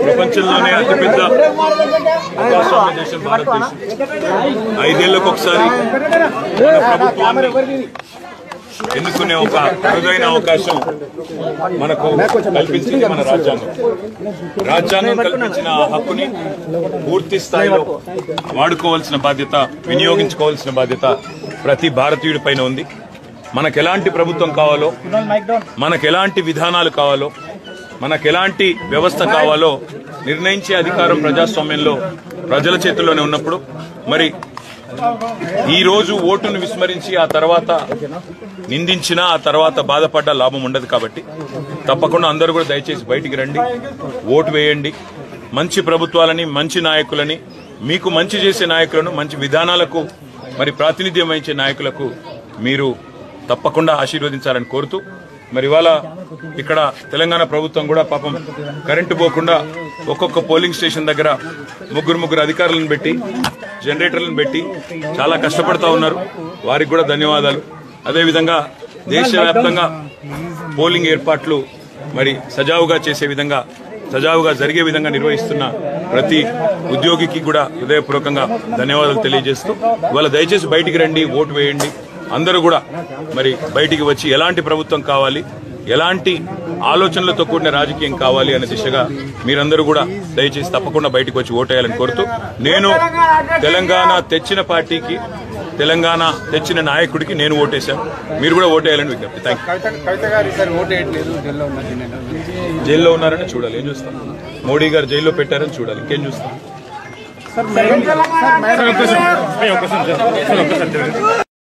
ప్రపంచంలోనే అతిపెద్ద ప్రజాస్వామ్య దేశం భారతదేశం. 5 ఏళ్లకు ఒకసారి మన ప్రభుత్వాన్ని ఎన్నుకునే ఒక అరుదైన అవకాశం మనకు కల్పించింది మన రాజ్యాంగం. రాజ్యాంగం కల్పించిన ఆ హక్కుని పూర్తి స్థాయిలో వాడుకోవాల్సిన బాధ్యత, వినియోగించుకోవాల్సిన బాధ్యత ప్రతి భారతీయుడి పైన ఉంది. మనకు ఎలాంటి ప్రభుత్వం కావాలో, మనకు ఎలాంటి విధానాలు కావాలో, మనకు ఎలాంటి వ్యవస్థ కావాలో నిర్ణయించే అధికారం ప్రజాస్వామ్యంలో ప్రజల చేతుల్లోనే ఉన్నప్పుడు మరి ఈ రోజు ఓటును విస్మరించి ఆ తర్వాత నిందించినా ఆ తర్వాత బాధపడ్డ లాభం ఉండదు. కాబట్టి తప్పకుండా అందరూ కూడా దయచేసి బయటికి రండి, ఓటు వేయండి. మంచి ప్రభుత్వాలని, మంచి నాయకులని, మీకు మంచి చేసే నాయకులను, మంచి విధానాలకు మరి ప్రాతినిధ్యం వహించే నాయకులకు మీరు తప్పకుండా ఆశీర్వదించాలని కోరుతూ మరి ఇవాళ ఇక్కడ తెలంగాణ ప్రభుత్వం కూడా పాపం కరెంటు పోకుండా ఒక్కొక్క పోలింగ్ స్టేషన్ దగ్గర ముగ్గురు అధికారులను పెట్టి, జనరేటర్లను పెట్టి చాలా కష్టపడతా ఉన్నారు. వారికి కూడా ధన్యవాదాలు. అదేవిధంగా దేశవ్యాప్తంగా పోలింగ్ ఏర్పాట్లు మరి సజావుగా చేసే విధంగా, సజావుగా జరిగే విధంగా నిర్వహిస్తున్న ప్రతి ఉద్యోగికి కూడా హృదయపూర్వకంగా ధన్యవాదాలు తెలియజేస్తూ ఇవాళ దయచేసి బయటికి రండి, ఓటు వేయండి. అందరూ కూడా మరి బయటికి వచ్చి ఎలాంటి ప్రభుత్వం కావాలి, ఎలాంటి ఆలోచనలతో కూడిన రాజకీయం కావాలి అనే దిశగా మీరందరూ కూడా దయచేసి తప్పకుండా బయటకు వచ్చి ఓటేయాలని కోరుతూ, నేను తెలంగాణ తెచ్చిన పార్టీకి, తెలంగాణ తెచ్చిన నాయకుడికి నేను ఓటేశాను. మీరు కూడా ఓటేయాలని విజ్ఞప్తి. Thank you. జైల్లో ఉన్నారని చూడాలి, ఏం చూస్తాం? మోడీ గారు జైల్లో పెట్టారని చూడాలి, ఇంకేం చూస్తాం?